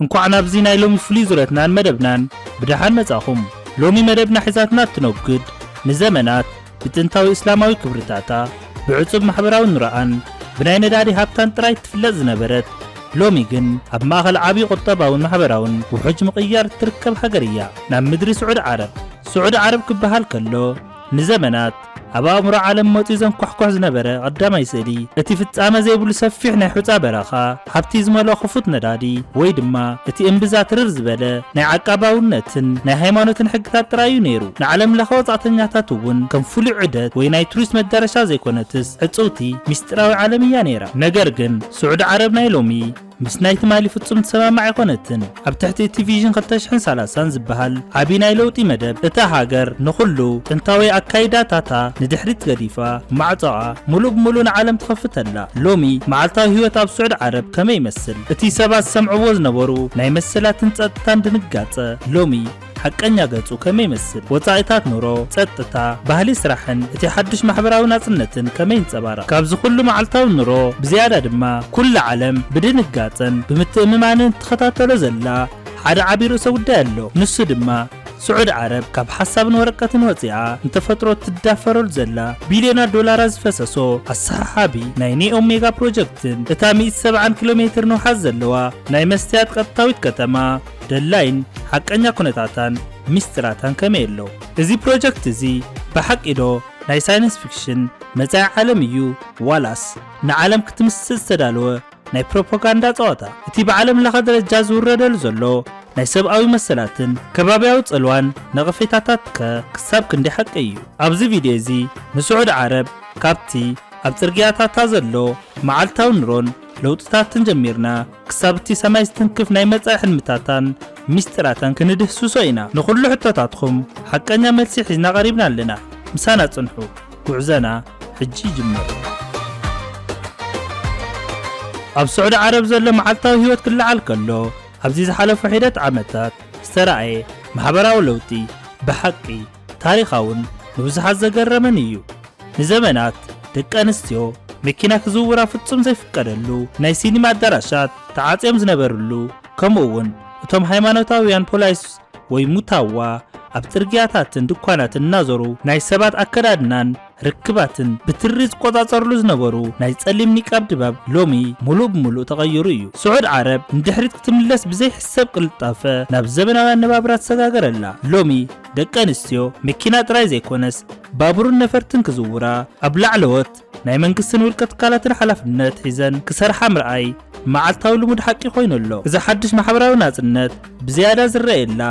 እንኳን ናብዚ ናይ ሎሚ ፍሉይ ዙረትናን መደብናን ብድሓን መጻኹም። ሎሚ መደብና ሒዛትና ትነግድ ንዘመናት ብጥንታዊ እስላማዊ ክብርታታ ብዕጹብ ማሕበራዊ ኑራኣን ብናይ ነዳዲ ሃብታን ጥራይ ትፍለጥ ዝነበረት ሎሚ ግን ኣብ ማእኸል ዓብዪ ቁጠባውን ማሕበራውን ውሑጅ ምቕያር ትርከብ ሃገር እያ ናብ ምድሪ ስዑድ ዓረብ። ስዑድ ዓረብ ክበሃል ከሎ ንዘመናት ኣብ ኣእምሮ ዓለም መፂኡ ዘንኳሕኳሕ ዝነበረ ቀዳማይ ስእሊ እቲ ፍጻመ ዘይብሉ ሰፊሕ ናይ ሑፃ በረኻ ሃብቲ ዝመልኦ ክፉት ነዳዲ ወይ ድማ እቲ እምብዛ ትርር ዝበለ ናይ ዓቃባውነትን ናይ ሃይማኖትን ሕግታት ጥራዩ ነይሩ። ንዓለም ለኸ ወጻእተኛታት እውን ከም ፍሉይ ዑደት ወይ ናይ ቱሪስት መዳረሻ ዘይኮነትስ ዕጹውቲ ሚስጥራዊ ዓለም እያ ነይራ። ነገር ግን ስዑድ ዓረብ ናይ ሎሚ ምስ ናይ ትማሊ ፍጹም ተሰማማዕ ኣይኮነትን። ኣብ ትሕቲ እቲ ቪዥን 2030 ዝበሃል ዓብዪ ናይ ለውጢ መደብ እታ ሃገር ንኹሉ ጥንታዊ ኣካይዳታታ ንድሕሪት ገዲፋ ማዕጾዓ ሙሉእ ብሙሉእ ንዓለም ትኸፍተላ። ሎሚ መዓልታዊ ህይወት ኣብ ስዑድ ዓረብ ከመይ ይመስል? እቲ ሰባት ሰምዕዎ ዝነበሩ ናይ መሰላትን ጸጥታን ድንጋጸ ሎሚ ሓቀኛ ገጹ ከመይ ይመስል? ወጻኢታት ኑሮ፣ ጸጥታ፣ ባህሊ ስራሕን እቲ ሓድሽ ማሕበራዊ ናጽነትን ከመይ ይንጸባረቕ? ካብዚ ኩሉ መዓልታዊ ኑሮ ብዝያዳ ድማ ኩሉ ዓለም ብድንጋጸን ብምትእምማንን ትኸታተሎ ዘላ ሓደ ዓብዪ ርእሰ ጉዳይ ኣሎ። ንሱ ድማ ስዑድ ዓረብ ካብ ሓሳብን ወረቀትን ወፂኣ እንተፈጥሮ ትዳፈረሉ ዘላ ቢልዮናት ዶላራት ዝፈሰሶ ኣሰሓሓቢ ናይ ኒኦም ሜጋ ፕሮጀክትን እታ 170 ኪሎ ሜትር ንውሓት ዘለዋ ናይ መስትያት ቀጥታዊት ከተማ ደላይን ሓቀኛ ኩነታታን ሚስጥራታን ከመይ ኣሎ? እዚ ፕሮጀክት እዚ ብሓቂ ዶ ናይ ሳይንስ ፊክሽን መጻኢ ዓለም እዩ ዋላስ ንዓለም ክትምስጥ ዝተዳለወ ናይ ፕሮፓጋንዳ ጸወታ? እቲ ብዓለም ለኸ ደረጃ ዝውረደሉ ዘሎ ናይ ሰብኣዊ መሰላትን ከባብያዊ ጽልዋን ነቐፌታታት ክሳብ ክንደይ ሓቂ እዩ? ኣብዚ ቪድዮ እዚ ንስዑድ ዓረብ ካብቲ ኣብ ጽርግያታታ ዘሎ መዓልታዊ ኑሮን ለውጥታትን ጀሚርና ክሳብ እቲ ሰማይ ዝትንክፍ ናይ መጻኢ ሕልምታታን ሚስጥራታን ክንድህስሶ ኢና። ንኹሉ ሕቶታትኩም ሓቀኛ መልሲ ሒዝና ቀሪብና ኣለና። ምሳና ጽንሑ። ጉዕዘና ሕጂ ይጅመር። ኣብ ስዑድ ዓረብ ዘሎ መዓልታዊ ህይወት ክለዓል ከሎ ኣብዚ ዝሓለፉ ሒደት ዓመታት ዝተረኣየ ማሕበራዊ ለውጢ ብሓቂ ታሪኻውን ንብዙሓት ዘገረመን እዩ። ንዘመናት ደቂ ኣንስትዮ መኪና ክዝውራ ፍጹም ዘይፍቀደሉ ናይ ሲኒማ ኣዳራሻት ተዓጽዮም ዝነበሩሉ ከምኡውን እቶም ሃይማኖታውያን ፖላይስ ወይ ሙታዋ ኣብ ጽርግያታትን ድኳናትን እናዞሩ ናይ ሰባት ኣከዳድናን ርክባትን ብትሪ ዝቆጻጸርሉ ዝነበሩ ናይ ጸሊም ኒቃብ ድባብ ሎሚ ሙሉእ ብሙሉእ ተቐይሩ እዩ። ስዑድ ዓረብ ንድሕሪት ክትምለስ ብዘይሕሰብ ቅልጣፈ ናብ ዘመናዊ ኣነባብራ ተሰጋገረላ። ሎሚ ደቂ ኣንስትዮ መኪና ጥራይ ዘይኮነስ ባቡርን ነፈርትን ክዝውራ ኣብ ላዕለዎት ናይ መንግስትን ውልቀ ትካላትን ሓላፍነት ሒዘን ክሰርሓ ምርኣይ መዓልታዊ ልሙድ ሓቂ ኮይኑ ኣሎ። እዚ ሓድሽ ማሕበራዊ ናጽነት ብዝያዳ ዝረአየላ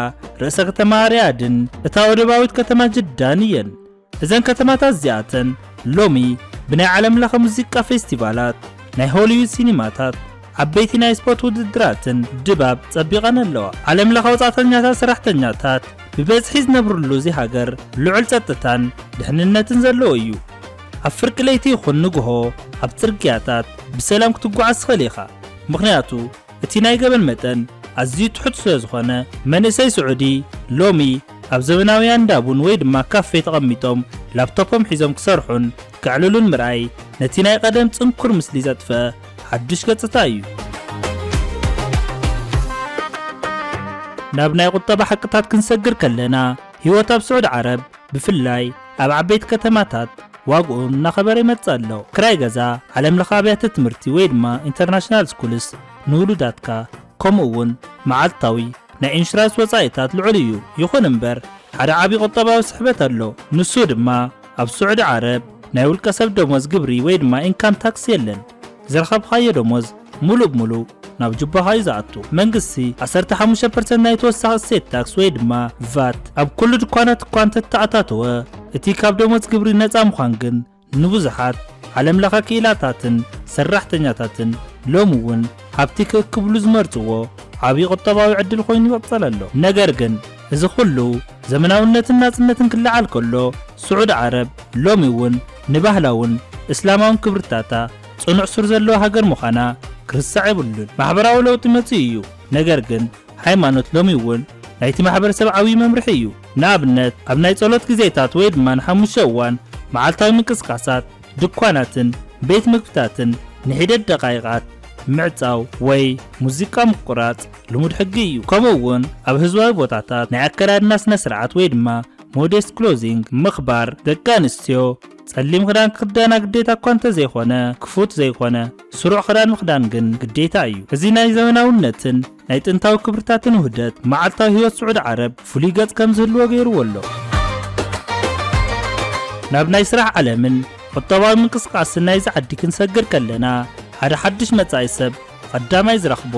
ርእሰ ከተማ ሪያድን እታ ወደባዊት ከተማ ጅዳን እየን። እዘን ከተማታት እዚኣተን ሎሚ ብናይ ዓለም ለኸ ሙዚቃ ፌስቲቫላት፣ ናይ ሆሊውድ ሲኒማታት፣ ዓበይቲ ናይ ስፖርት ውድድራትን ድባብ ጸቢቐን ኣለዋ። ዓለም ለኸ ወጻእተኛታት ሰራሕተኛታት ብበዝሒ ዝነብሩሉ እዚ ሃገር ልዑል ጸጥታን ድሕንነትን ዘለዎ እዩ። ኣብ ፍርቂ ለይቲ ይኹን ንግሆ ኣብ ጽርግያታት ብሰላም ክትጓዓዝ ትኽእል ኢኻ። ምኽንያቱ እቲ ናይ ገበን መጠን ኣዝዩ ትሑት ስለ ዝኾነ መንእሰይ ስዑዲ ሎሚ ኣብ ዘመናውያን እንዳቡን ወይ ድማ ካፌ ተቐሚጦም ላፕቶፖም ሒዞም ክሰርሑን ክዕልሉን ምርኣይ ነቲ ናይ ቀደም ጽንኩር ምስሊ ዘጥፍአ ሓድሽ ገጽታ እዩ። ናብ ናይ ቁጠባ ሓቅታት ክንሰግር ከለና ህይወት ኣብ ስዑድ ዓረብ ብፍላይ ኣብ ዓበይቲ ከተማታት ዋግኡ እናኸበረ ይመጽእ ኣሎ። ክራይ ገዛ፣ ዓለም ለኸ ኣብያተ ትምህርቲ ወይ ድማ ኢንተርናሽናል ስኩልስ ንውሉዳትካ ከምኡውን መዓልታዊ ናይ ኢንሹራንስ ወጻኢታት ልዑል እዩ። ይኹን እምበር ሓደ ዓብዪ ቁጠባዊ ስሕበት ኣሎ። ንሱ ድማ ኣብ ስዑድ ዓረብ ናይ ውልቀ ሰብ ደሞዝ ግብሪ ወይ ድማ ኢንካም ታክስ የለን። ዝረኸብኻዮ ደሞዝ ሙሉእ ብሙሉእ ናብ ጅባኻ እዩ ዝኣቱ። መንግስቲ 15% ናይ ተወሳኺ እሴት ታክስ ወይ ድማ ቫት ኣብ ኩሉ ድኳናት እኳ እንተተኣታተወ እቲ ካብ ደሞዝ ግብሪ ነፃ ምዃን ግን ንብዙሓት ዓለም ለኸ ክኢላታትን ሰራሕተኛታትን ሎሚ እውን ሃብቲ ክእክብሉ ዝመርጽዎ ዓብዪ ቁጠባዊ ዕድል ኮይኑ ይቕጸል ኣሎ። ነገር ግን እዚ ኩሉ ዘመናውነትን ናጽነትን ክለዓል ከሎ ስዑድ ዓረብ ሎሚ እውን ንባህላውን እስላማውን ክብርታታ ጽኑዕ ሱር ዘለዎ ሃገር ምዃና ክርሳዕ የብሉን። ማሕበራዊ ለውጢ መጽኡ እዩ። ነገር ግን ሃይማኖት ሎሚ እውን ናይቲ ማሕበረሰብ ዓብዪ መምርሒ እዩ። ንኣብነት ኣብ ናይ ጸሎት ግዜታት ወይ ድማ ንሓሙሽተ እዋን መዓልታዊ ምንቅስቃሳት ድኳናትን ቤት ምግብታትን ንሒደት ደቃይቃት ምዕጻው ወይ ሙዚቃ ምቁራጽ ልሙድ ሕጊ እዩ። ከምኡውን ኣብ ህዝባዊ ቦታታት ናይ ኣከዳድና ስነ ስርዓት ወይ ድማ ሞዴስት ክሎዚንግ ምኽባር ደቂ ኣንስትዮ ጸሊም ክዳን ክኽደና ግዴታ እኳ እንተዘይኾነ ክፉት ዘይኾነ ስሩዕ ክዳን ምኽዳን ግን ግዴታ እዩ። እዚ ናይ ዘመናውነትን ናይ ጥንታዊ ክብርታትን ውህደት መዓልታዊ ህይወት ስዑድ ዓረብ ፍሉይ ገጽ ከም ዝህልዎ ገይርዎ ኣሎ። ናብ ናይ ስራሕ ዓለምን ቁጠባዊ ምንቅስቃስን ናይዚ ዓዲ ክንሰግር ከለና ሓደ ሓድሽ መጻኢ ሰብ ቀዳማይ ዝረኽቦ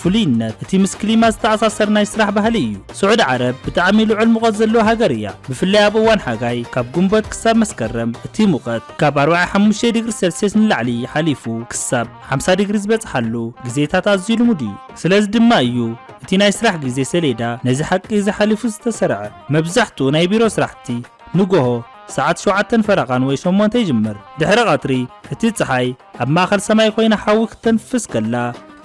ፍሉይነት እቲ ምስ ክሊማ ዝተኣሳሰር ናይ ስራሕ ባህሊ እዩ። ስዑድ ዓረብ ብጣዕሚ ልዑል ሙቐት ዘለዎ ሃገር እያ። ብፍላይ ኣብ እዋን ሓጋይ ካብ ጉንበት ክሳብ መስከረም እቲ ሙቐት ካብ 45 ዲግሪ ሴልሲየስ ንላዕሊ ሓሊፉ ክሳብ 50 ዲግሪ ዝበጽሓሉ ግዜታት ኣዝዩ ልሙድ እዩ። ስለዚ ድማ እዩ እቲ ናይ ስራሕ ግዜ ሰሌዳ ነዚ ሓቂ ዝሓሊፉ ዝተሰርዐ። መብዛሕትኡ ናይ ቢሮ ስራሕቲ ንጎሆ ሰዓት 7 ፈረቓን ወይ 8 ይጅምር። ድሕሪ ቀትሪ እቲ ፀሓይ ኣብ ማእኸል ሰማይ ኮይና ሓዊ ክትተንፍስ ከላ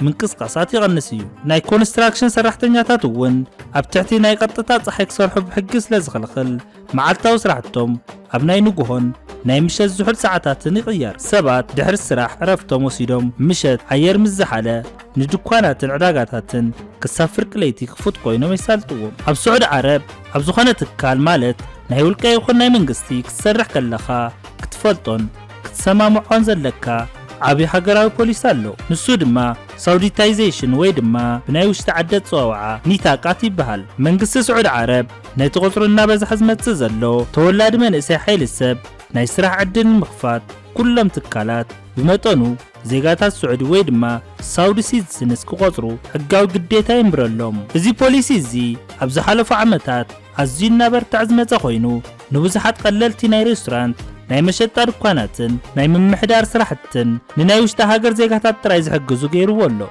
ምንቅስቃሳት ይቐንስ እዩ። ናይ ኮንስትራክሽን ሰራሕተኛታት እውን ኣብ ትሕቲ ናይ ቀጥታ ፀሓይ ክሰርሑ ብሕጊ ስለ ዝኽልኽል መዓልታዊ ስራሕቶም ኣብ ናይ ንጉሆን ናይ ምሸት ዝሑል ሰዓታትን ይቕየር። ሰባት ድሕሪ ስራሕ ዕረፍቶም ወሲዶም ምሸት ኣየር ምስ ዝሓለ ንድኳናትን ዕዳጋታትን ክሳብ ፍርቂ ለይቲ ክፉት ኮይኖም የሳልጥዎም። ኣብ ስዑድ ዓረብ ኣብ ዝኾነ ትካል ማለት ናይ ውልቀ ይኹን ናይ መንግስቲ ክትሰርሕ ከለኻ ክትፈልጦን ክትሰማምዖን ዘለካ ዓብይ ሃገራዊ ፖሊስ ኣሎ። ንሱ ድማ ሳውዲታይዜሽን ወይ ድማ ብናይ ውሽጢ ዓደት ፀዋውዓ ኒታቃት ይበሃል። መንግስቲ ስዑድ ዓረብ ነቲ ቁፅሩ እናበዝሐ ዝመጽእ ዘሎ ተወላዲ መንእሰይ ሓይሊ ሰብ ናይ ስራሕ ዕድል ንምኽፋት ኩሎም ትካላት ብመጠኑ ዜጋታት ስዑዲ ወይ ድማ ሳውዲ ሲቲዝንስ ክቆፅሩ ሕጋዊ ግዴታ ይንብረሎም። እዚ ፖሊሲ እዚ ኣብ ዝሓለፉ ዓመታት ኣዝዩ እናበርታዕ ዝመጸ ኮይኑ ንብዙሓት ቀለልቲ ናይ ሬስቶራንት ናይ መሸጣ ድኳናትን ናይ ምምሕዳር ስራሕትን ንናይ ውሽጢ ሃገር ዜጋታት ጥራይ ዝሕግዙ ገይርዎ ኣሎ።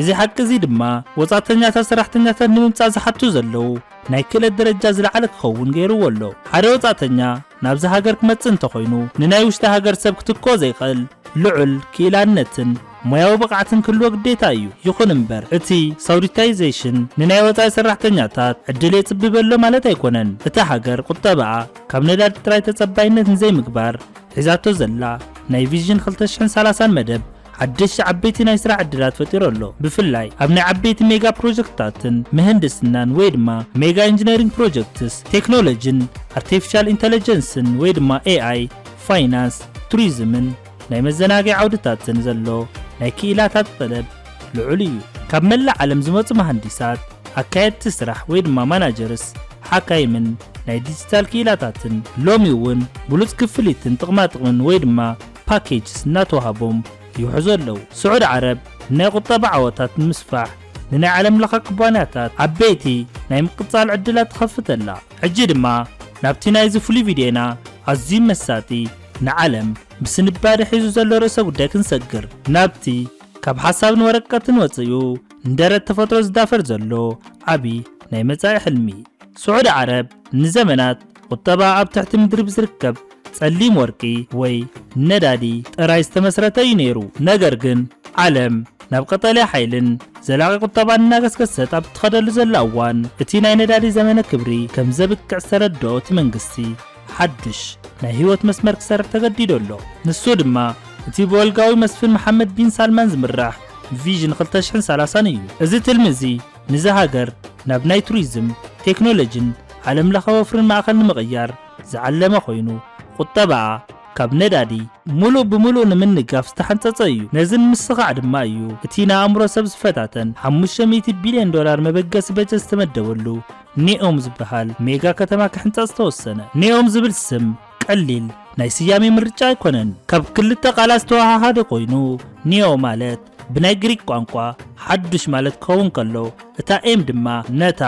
እዚ ሓቂ እዚ ድማ ወጻእተኛታት ሰራሕተኛታት ንምምጻእ ዝሓቱ ዘለው ናይ ክእለት ደረጃ ዝለዓለ ክኸውን ገይርዎ ኣሎ። ሓደ ወጻእተኛ ናብዚ ሃገር ክመጽእ እንተኾይኑ ንናይ ውሽጢ ሃገር ሰብ ክትኮ ዘይኽእል ልዑል ክኢላነትን ሞያዊ ብቕዓትን ክህልዎ ግዴታ እዩ። ይኹን እምበር እቲ ሳውዲታይዜሽን ንናይ ወጻኢ ሰራሕተኛታት ዕድል የጽብበሎ ማለት ኣይኮነን። እቲ ሃገር ቁጠባኣ ካብ ነዳዲ ጥራይ ተጸባይነት ንዘይምግባር ሒዛቶ ዘላ ናይ ቪዥን 2030 መደብ ሓድሽ ዓበይቲ ናይ ስራሕ ዕድላት ፈጢሩ ኣሎ። ብፍላይ ኣብ ናይ ዓበይቲ ሜጋ ፕሮጀክታትን ምህንድስናን ወይ ድማ ሜጋ ኢንጂነሪንግ ፕሮጀክትስ ቴክኖሎጂን አርቲፊሻል ኢንተለጀንስን ወይ ድማ ኤአይ ፋይናንስ ቱሪዝምን ናይ መዘናግዒ ዓውድታትን ዘሎ ናይ ክኢላታት ጠለብ ልዑል እዩ። ካብ መላእ ዓለም ዝመጹ መሃንዲሳት ኣካየድቲ ስራሕ ወይ ድማ ማናጀርስ ሓካይምን ናይ ዲጂታል ክኢላታትን ሎሚ እውን ብሉጽ ክፍሊትን ጥቕማጥቕምን ወይ ድማ ፓኬጅስ እናተዋሃቦም ይውሕዙ ኣለዉ። ስዑድ ዓረብ ናይ ቁጠባ ዓወታት ንምስፋሕ ንናይ ዓለም ለኸ ኩባንያታት ዓበይቲ ናይ ምቅጻል ዕድላት ትኸፍተላ። ሕጂ ድማ ናብቲ ናይዚ ፍሉይ ቪድዮና ኣዝዩ መሳጢ ንዓለም ብስንባደ ሒዙ ዘሎ ርእሰ ጉዳይ ክንሰግር ናብቲ ካብ ሓሳብን ወረቀትን ወፅዩ እንደረት ተፈጥሮ ዝዳፈር ዘሎ ዓብይ ናይ መጻኢ ሕልሚ። ስዑድ ዓረብ ንዘመናት ቁጠባ ኣብ ትሕቲ ምድሪ ብዝርከብ ጸሊም ወርቂ ወይ ነዳዲ ጥራይ ዝተመስረተ እዩ ነይሩ። ነገር ግን ዓለም ናብ ቀጠልያ ሓይልን ዘላቂ ቁጠባን እናገስገሰት ኣብ ትኸደሉ ዘላ እዋን እቲ ናይ ነዳዲ ዘመነ ክብሪ ከም ዘብቅዕ ዝተረድኦ እቲ መንግስቲ ሓድሽ ናይ ህይወት መስመር ክሰርሕ ተገዲዱ ኣሎ። ንሱ ድማ እቲ ብወልጋዊ መስፍን መሐመድ ቢን ሳልማን ዝምራሕ ቪዥን 2030 እዩ። እዚ ትልሚ እዚ ንዚ ሃገር ናብ ናይ ቱሪዝም ቴክኖሎጂን ዓለም ለኸ ወፍርን ማእኸል ንምቕያር ዝዓለመ ኮይኑ ቁጠባኣ ካብ ነዳዲ ሙሉእ ብምሉእ ንምንጋፍ ዝተሓንጸጸ እዩ። ነዚ ንምስኻዕ ድማ እዩ እቲ ንኣእምሮ ሰብ ዝፈታተን $500 ቢልዮን መበገሲ በጀት ዝተመደበሉ ኒኦም ዝበሃል ሜጋ ከተማ ክሕንጸጽ ዝተወሰነ። ኒኦም ዝብል ስም ቀሊል ናይ ስያሜ ምርጫ ኣይኮነን። ካብ ክልተ ቃላት ዝተዋሃሃደ ኮይኑ ኒኦ ማለት ብናይ ግሪክ ቋንቋ ሓድሽ ማለት ክኸውን ከሎ እታ ኤም ድማ ነታ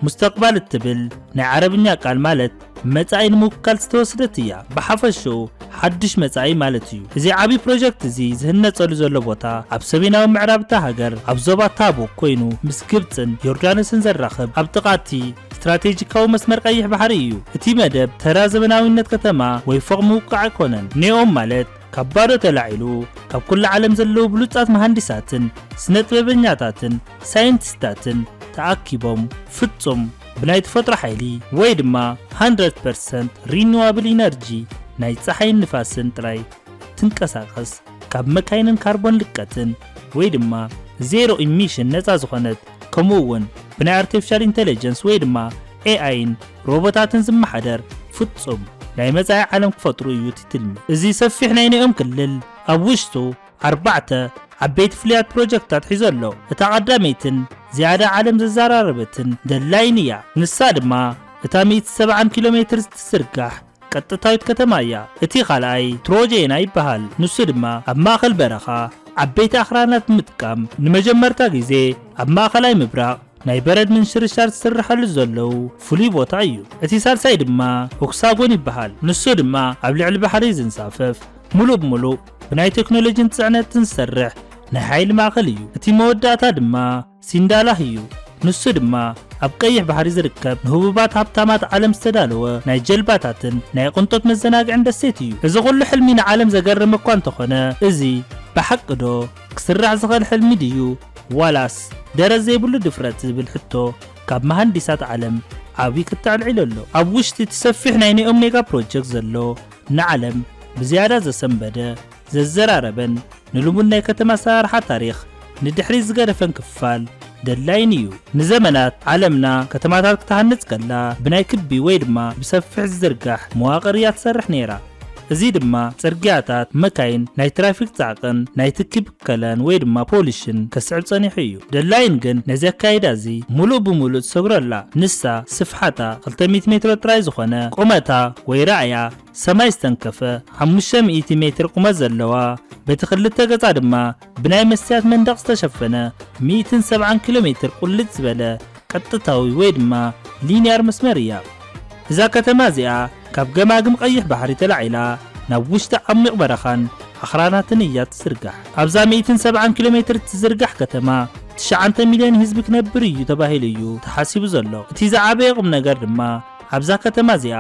ሙስተቅባል እትብል ናይ ዓረብኛ ቃል ማለት መጻኢ ንምውካል ዝተወሰደት እያ። ብሓፈሽኡ ሓድሽ መጻኢ ማለት እዩ። እዚ ዓብይ ፕሮጀክት እዚ ዝህነጸሉ ዘሎ ቦታ ኣብ ሰሜናዊ ምዕራብ እታ ሃገር ኣብ ዞባ ታቡክ ኮይኑ ምስ ግብፅን ዮርዳኖስን ዘራኽብ ኣብ ጥቓቲ ስትራቴጂካዊ መስመር ቀይሕ ባሕሪ እዩ። እቲ መደብ ተራ ዘመናዊነት ከተማ ወይ ፎቕ ምውቃዕ ኣይኮነን። ኒኦም ማለት ካብ ባዶ ተላዒሉ ካብ ኩሉ ዓለም ዘለዉ ብሉጻት መሃንዲሳትን ስነ ጥበበኛታትን ሳይንቲስታትን ተኣኪቦም ፍጹም ብናይ ተፈጥሮ ሓይሊ ወይ ድማ 100% ሪኒዋብል ኢነርጂ ናይ ፀሓይን ንፋስን ጥራይ ትንቀሳቐስ ካብ መካይንን ካርቦን ልቀትን ወይ ድማ ዜሮ ኢሚሽን ነፃ ዝኾነት ከምኡውን ብናይ አርቲፊሻል ኢንተለጀንስ ወይ ድማ ኤአይን ሮቦታትን ዝመሓደር ፍጹም ናይ መጻኢ ዓለም ክፈጥሩ እዩ ትልሚ። እዚ ሰፊሕ ናይ ንኦም ክልል ኣብ ውሽጡ 4 ዓበይቲ ፍልያት ፕሮጀክታት ሒዙ ኣሎ። እታ ቀዳመይትን ዝያዳ ዓለም ዘዘራረበትን ደላይን እያ። ንሳ ድማ እታ 170 ኪሎ ሜትር ዝትዝርጋሕ ቀጥታዊት ከተማ እያ። እቲ ካልኣይ ትሮጄና ይበሃል። ንሱ ድማ ኣብ ማእኸል በረኻ ዓበይቲ ኣኽራናት ምጥቃም ንመጀመርታ ግዜ ኣብ ማእኸላይ ምብራቕ ናይ በረድ ምንሽርሻር ዝስርሐሉ ዘለው ፍሉይ ቦታ እዩ። እቲ ሳልሳይ ድማ ኦክሳጎን ይበሃል። ንሱ ድማ ኣብ ልዕሊ ባሕሪ ዝንሳፈፍ ሙሉእ ብሙሉእ ብናይ ቴክኖሎጂን ጽዕነትን ዝሰርሕ ናይ ሓይሊ ማእኸል እዩ። እቲ መወዳእታ ድማ ሲንዳላህ እዩ። ንሱ ድማ ኣብ ቀይሕ ባሕሪ ዝርከብ ንህቡባት ሃብታማት ዓለም ዝተዳለወ ናይ ጀልባታትን ናይ ቅንጦት መዘናግዕን ደሴት እዩ። እዚ ኩሉ ሕልሚ ንዓለም ዘገርም እኳ እንተኾነ እዚ ብሓቂ ዶ ክስራሕ ዝኽእል ሕልሚ ድዩ ዋላስ ደረጃ ዘይብሉ ድፍረት ዝብል ሕቶ ካብ መሃንዲሳት ዓለም ዓብዪ ክትዕልዒል ኣሎ። ኣብ ውሽጢ እቲ ሰፊሕ ናይ ኒኦም ሜጋ ፕሮጀክት ዘሎ ንዓለም ብዝያዳ ዘሰንበደ ዘዘራረበን ንልሙድ ናይ ከተማ ኣሰራርሓ ታሪኽ ንድሕሪት ዝገደፈን ክፋል ደላይን እዩ። ንዘመናት ዓለምና ከተማታት ክትሃንጽ ከላ ብናይ ክቢ ወይ ድማ ብሰፊሕ ዝዝርጋሕ መዋቕር እያ ትሰርሕ ነይራ። እዚ ድማ ጽርግያታት፣ መካይን፣ ናይ ትራፊክ ጻዕቕን ናይ ትኪ ብከለን ወይ ድማ ፖሊሽን ከስዕብ ጸኒሑ እዩ። ደላይን ግን ነዚ ኣካይዳ እዚ ሙሉእ ብሙሉእ ትሰግረላ። ንሳ ስፍሓታ 200 ሜትሮ ጥራይ ዝኾነ ቁመታ ወይ ራእያ ሰማይ ዝተንከፈ 500 ሜትር ቁመት ዘለዋ በቲ ክልተ ገጻ ድማ ብናይ መስትያት መንደቕ ዝተሸፈነ 170 ኪሎ ሜትር ቁልጭ ዝበለ ቀጥታዊ ወይ ድማ ሊኒያር መስመር እያ። እዛ ከተማ እዚኣ ካብ ገማግም ቀይሕ ባሕሪ ተላዒላ ናብ ውሽጢ ዓሚቕ በረኻን ኣኽራናትን እያ ትዝርጋሕ። ኣብዛ 170 ኪሎ ሜትር ትዝርጋሕ ከተማ 9 ሚልዮን ህዝቢ ክነብር እዩ ተባሂሉ እዩ ተሓሲቡ ዘሎ። እቲ ዝዓበየ ቁም ነገር ድማ ኣብዛ ከተማ እዚኣ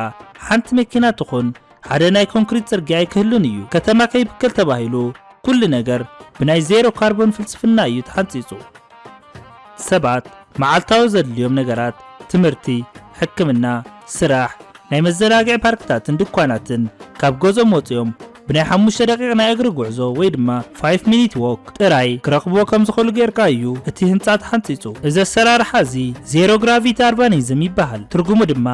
ሓንቲ መኪና ትኹን ሓደ ናይ ኮንክሪት ጽርግያ ኣይክህሉን እዩ። ከተማ ከይብከል ተባሂሉ ኩሉ ነገር ብናይ ዜሮ ካርቦን ፍልስፍና እዩ ተሓንፂጹ። ሰባት መዓልታዊ ዘድልዮም ነገራት ትምህርቲ፣ ሕክምና፣ ስራሕ፣ ናይ መዘናግዒ ፓርክታትን ድኳናትን ካብ ገዝኦም ወፂኦም ብናይ 5 ደቂቕ ናይ እግሪ ጉዕዞ ወይ ድማ 5 ሚኒት ዎክ ጥራይ ክረኽብዎ ከም ዝኽእሉ ጌርካ እዩ እቲ ህንፃ ተሓንፂጹ። እዚ ኣሰራርሓ እዚ ዜሮ ግራቪቲ አርባኒዝም ይበሃል። ትርጉሙ ድማ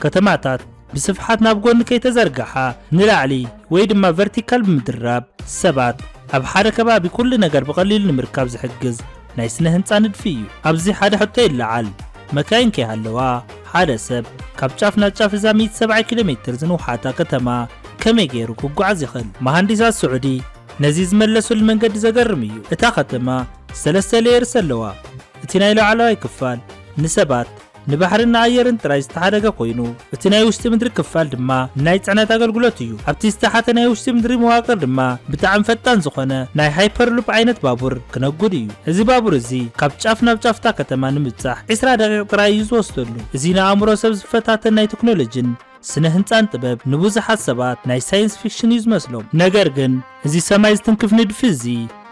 ከተማታት ብስፍሓት ናብ ጎኒ ከይተዘርግሓ ንላዕሊ ወይ ድማ ቨርቲካል ብምድራብ ሰባት ኣብ ሓደ ከባቢ ኩሉ ነገር ብቐሊሉ ንምርካብ ዝሕግዝ ናይ ስነ ህንፃ ንድፊ እዩ። ኣብዚ ሓደ ሕቶ ይለዓል። መካይን ከይሃለዋ ሓደ ሰብ ካብ ጫፍ ናብ ጫፍ እዛ 170 ኪሎ ሜትር ዝንውሓታ ከተማ ከመይ ገይሩ ክጓዓዝ ይኽእል? መሃንዲሳት ስዑዲ ነዚ ዝመለሱሉ መንገዲ ዘገርም እዩ። እታ ከተማ 3 ሌየርስ ኣለዋ። እቲ ናይ ላዕለዋይ ክፋል ንሰባት ንባሕርን ኣየርን ጥራይ ዝተሓደገ ኮይኑ እቲ ናይ ውሽጢ ምድሪ ክፋል ድማ ናይ ጽዕነት ኣገልግሎት እዩ። ኣብቲ ዝተሓተ ናይ ውሽጢ ምድሪ መዋቕር ድማ ብጣዕሚ ፈጣን ዝኾነ ናይ ሃይፐርሉፕ ዓይነት ባቡር ክነጉድ እዩ። እዚ ባቡር እዚ ካብ ጫፍ ናብ ጫፍታ ከተማ ንምብጻሕ 20 ደቂቕ ጥራይ እዩ ዝወስደሉ። እዚ ንኣእምሮ ሰብ ዝፈታተን ናይ ቴክኖሎጂን ስነ ህንፃን ጥበብ ንብዙሓት ሰባት ናይ ሳይንስ ፊክሽን እዩ ዝመስሎም። ነገር ግን እዚ ሰማይ ዝትንክፍ ንድፊ እዚ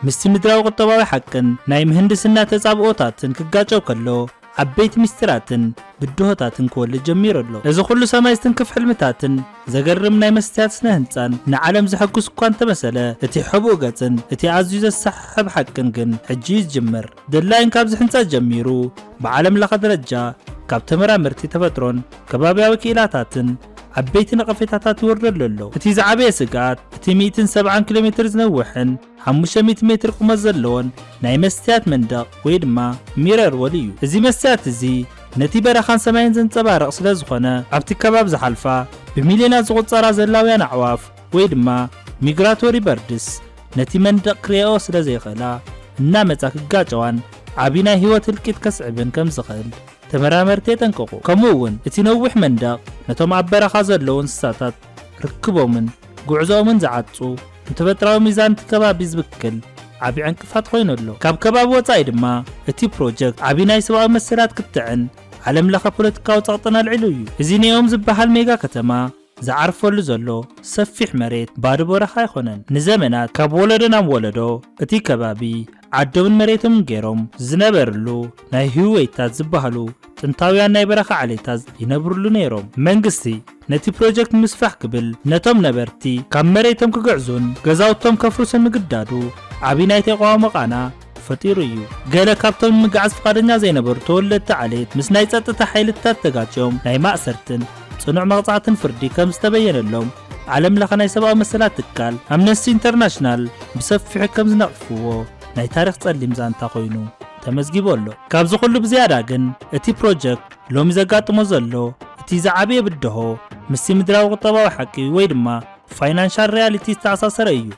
ምስቲ ምድራዊ ቁጠባዊ ሓቅን ናይ ምህንድስና ተጻብኦታትን ክጋጨው ከሎ ዓበይቲ ምስጢራትን ብድሆታትን ክወልድ ጀሚሩ ኣሎ። እዚ ኩሉ ሰማይ ዝትንክፍ ሕልምታትን ዘገርም ናይ መስትያት ስነ ህንፃን ንዓለም ዝሐጉስ እኳ እንተመሰለ እቲ ሕቡእ ገጽን እቲ ኣዝዩ ዘሰሓብ ሓቅን ግን ሕጂ ይጅምር። ደላይን ካብዚ ህንፃ ጀሚሩ ብዓለም ለኸ ደረጃ ካብ ተመራመርቲ ተፈጥሮን ከባቢያዊ ክኢላታትን ዓበይቲ ነቐፌታታት ይወርደሉ ኣሎ። እቲ ዝዓበየ ስግኣት እቲ 170 ኪሎ ሜትር ዝነውሕን 500 ሜትር ቁመት ዘለዎን ናይ መስትያት መንደቕ ወይ ድማ ሚረር ወል እዩ። እዚ መስትያት እዚ ነቲ በረኻን ሰማይን ዘንጸባርቕ ስለ ዝኾነ ኣብቲ ከባቢ ዝሓልፋ ብሚልዮናት ዝቑጸራ ዘላውያን ኣዕዋፍ ወይ ድማ ሚግራቶሪ በርድስ ነቲ መንደቕ ክሪኦ ስለ ዘይኽእላ እናመጻ ክጋጨዋን ዓብዪ ናይ ህይወት እልቂት ከስዕብን ከም ዝኽእል ተመራመርቲ የጠንቀቑ። ከምኡውን እቲ ነዊሕ መንደቕ ነቶም ኣብ በረኻ ዘለዉ እንስሳታት ርክቦምን ጉዕዞኦምን ዝዓጹ ንተፈጥራዊ ሚዛን እቲ ከባቢ ዝብክል ዓብዪ ዕንቅፋት ኮይኑ ኣሎ። ካብ ከባቢ ወፃኢ ድማ እቲ ፕሮጀክት ዓብዪ ናይ ሰብኣዊ መሰላት ክትዕን ዓለም ለኸ ፖለቲካዊ ጸቕጥን ኣልዒሉ እዩ። እዚ ኒኦም ዝበሃል ሜጋ ከተማ ዝዓርፈሉ ዘሎ ሰፊሕ መሬት ባዶ በረኻ ኣይኮነን። ንዘመናት ካብ ወለዶ ናብ ወለዶ እቲ ከባቢ ዓዶምን መሬቶምን ገይሮም ዝነበርሉ ናይ ህይወታት ዝበሃሉ ጥንታውያን ናይ በረኻ ዓሌታት ይነብሩሉ ነይሮም። መንግስቲ ነቲ ፕሮጀክት ምስፋሕ ክብል ነቶም ነበርቲ ካብ መሬቶም ክግዕዙን ገዛውቶም ከፍርሱን ምግዳዱ ዓብይ ናይ ተቃውሞ ቃና ፈጢሩ እዩ። ገለ ካብቶም ምግዓዝ ፍቃደኛ ዘይነበሩ ተወለድቲ ዓሌት ምስ ናይ ጸጥታ ሓይልታት ተጋጭዮም ናይ ማእሰርትን ጽኑዕ መቕጻዕትን ፍርዲ ከም ዝተበየነሎም ዓለም ለኸ ናይ ሰብኣዊ መሰላት ትካል ኣምነስቲ ኢንተርናሽናል ብሰፊሑ ከም ዝነቕፍዎ ናይ ታሪኽ ጸሊም ዛንታ ኮይኑ ተመዝጊቡ ኣሎ። ካብዚ ኩሉ ብዝያዳ ግን እቲ ፕሮጀክት ሎሚ ዘጋጥሞ ዘሎ እቲ ዝዓበየ ብድሆ ምስቲ ምድራዊ ቁጠባዊ ሓቂ ወይ ድማ ፋይናንሻል ሪያሊቲ ዝተኣሳሰረ እዩ።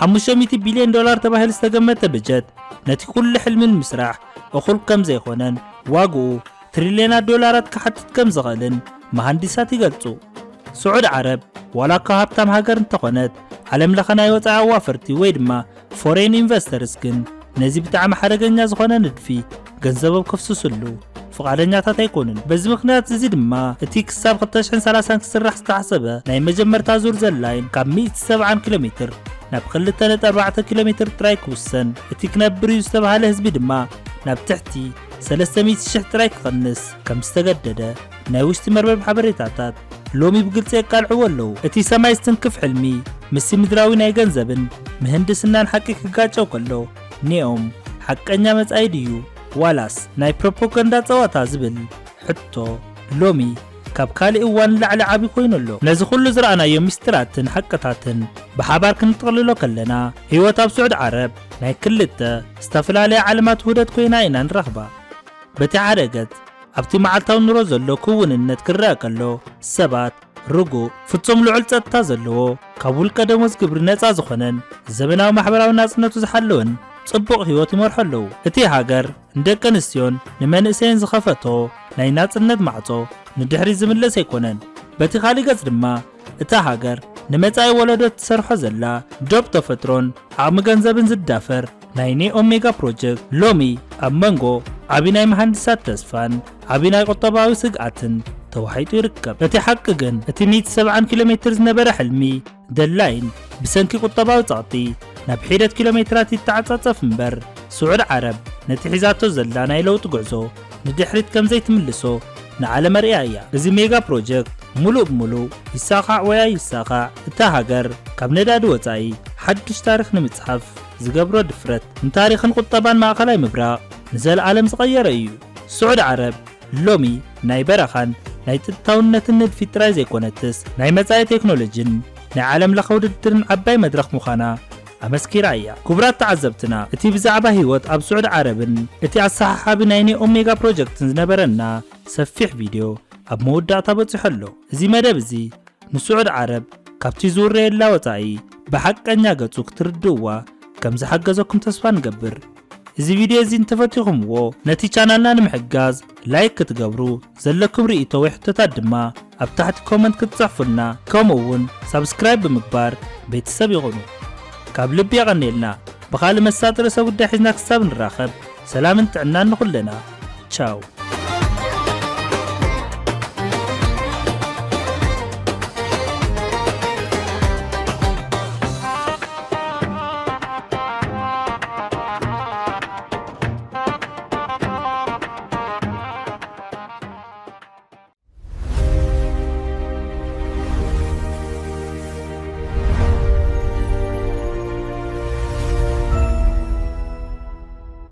$500 ቢልዮን ተባሂሉ ዝተገመተ በጀት ነቲ ኩሉ ሕልምን ምስራሕ እኹል ከም ዘይኾነን ዋግኡ ትሪልዮናት ዶላራት ክሓትት ከም ዝኽእልን መሃንዲሳት ይገልጹ። ስዑድ ዓረብ ዋላ ካብ ሃብታም ሃገር እንተኾነት ዓለም ለኸ ናይ ወፃኢ ኣዋፈርቲ ወይ ድማ ፎሬን ኢንቨስተርስ ግን ነዚ ብጣዕሚ ሓደገኛ ዝኾነ ንድፊ ገንዘቦም ከፍስሱሉ ፍቃደኛታት ኣይኮኑን። በዚ ምክንያት እዚ ድማ እቲ ክሳብ 2030 ክስራሕ ዝተሓሰበ ናይ መጀመርታ ዙር ዘላይን ካብ 170 ኪሎ ሜትር ናብ 2.4 ኪሎ ሜትር ጥራይ ክውሰን፣ እቲ ክነብር እዩ ዝተባሃለ ህዝቢ ድማ ናብ ትሕቲ 300,000 ጥራይ ክቕንስ ከም ዝተገደደ ናይ ውሽጢ መርበብ ሓበሬታታት ሎሚ ብግልፂ የቃልዕዎ ኣለዉ። እቲ ሰማይ ዝትንክፍ ሕልሚ ምስቲ ምድራዊ ናይ ገንዘብን ምህንድስናን ሓቂ ክጋጨው ከሎ ኒኦም ሓቀኛ መጻኢ ድዩ ዋላስ ናይ ፕሮፓጋንዳ ጸዋታ ዝብል ሕቶ ሎሚ ካብ ካልእ እዋን ላዕሊ ዓቢ ኮይኑ ኣሎ። ነዚ ኩሉ ዝረኣናዮ ምስጢራትን ሓቅታትን ብሓባር ክንጥቕልሎ ከለና ህይወት ኣብ ስዑድ ዓረብ ናይ ክልተ ዝተፈላለየ ዓለማት ውህደት ኮይና ኢና ንረኽባ። በቲ ሓደ ገጽ ኣብቲ መዓልታዊ ኑሮ ዘሎ ክውንነት ክረአ ከሎ ሰባት ርጉእ ፍጹም ልዑል ጸጥታ ዘለዎ ካብ ውልቀ ደሞዝ ግብሪ ነፃ ዝኾነን ዘመናዊ ማሕበራዊ ናጽነቱ ዝሓለወን ጽቡቕ ህይወት ይመርሑ ኣለዉ። እቲ ሃገር ንደቂ ኣንስትዮን ንመንእሰይን ዝኸፈቶ ናይ ናጽነት ማዕጾ ንድሕሪት ዝምለስ ኣይኮነን። በቲ ካልእ ገጽ ድማ እታ ሃገር ንመጻኢ ወለዶ ትሰርሖ ዘላ ዶብ ተፈጥሮን ዓቕሚ ገንዘብን ዝዳፈር ናይ ኒኦም ሜጋ ፕሮጀክት ሎሚ ኣብ መንጎ ዓብይ ናይ መሃንዲሳት ተስፋን ዓብይ ናይ ቁጠባዊ ስግኣትን ተዋሒጡ ይርከብ። እቲ ሓቂ ግን እቲ 170 ኪሎ ሜትር ዝነበረ ሕልሚ ደላይን ብሰንኪ ቁጠባዊ ጸቕጢ ናብ ሒደት ኪሎ ሜትራት ይተዓጻጸፍ እምበር ስዑድ ዓረብ ነቲ ሒዛቶ ዘላ ናይ ለውጢ ጉዕዞ ንድሕሪት ከም ዘይትምልሶ ንዓለም ኣርያ እያ። እዚ ሜጋ ፕሮጀክት ሙሉእ ብሙሉእ ይሳኻዕ ወይ ኣይሳኻዕ እታ ሃገር ካብ ነዳዲ ወፃኢ ሓድሽ ታሪኽ ንምጽሓፍ ዝገብሮ ድፍረት ንታሪኽን ቁጠባን ማእኸላይ ምብራቕ ንዘለዓለም ዝቐየረ እዩ። ስዑድ ዓረብ ሎሚ ናይ በረኻን ናይ ጥንታውነትን ንድፊ ጥራይ ዘይኮነትስ ናይ መጻኢ ቴክኖሎጂን ናይ ዓለም ለኸ ውድድርን ዓባይ መድረኽ ምዃና ኣመስኪራ እያ። ክቡራት ተዓዘብትና እቲ ብዛዕባ ህይወት ኣብ ስዑድ ዓረብን እቲ ኣሰሓሓቢ ናይ ኒኦም ሜጋ ፕሮጀክትን ዝነበረና ሰፊሕ ቪድዮ ኣብ መወዳእታ በፂሑ ኣሎ። እዚ መደብ እዚ ንስዑድ ዓረብ ካብቲ ዝውረየላ ወፃኢ ብሓቀኛ ገጹ ክትርድእዋ ከም ዝሓገዘኩም ተስፋ ንገብር። እዚ ቪድዮ እዚ እንተፈቲኹምዎ ነቲ ቻናልና ንምሕጋዝ ላይክ ክትገብሩ ዘለኩም ርእይቶ ወይ ሕቶታት ድማ ኣብ ታሕቲ ኮመንት ክትጽሕፉልና ከምኡ'ውን ሳብስክራይብ ብምግባር ቤተሰብ ይኹኑ። ካብ ልቢ የቐኒልና ብኻልእ መሳጢ ርእሰ ጉዳይ ሒዝና ክሳብ ንራኸብ ሰላምን ጥዕናን ንኹለና ቻው።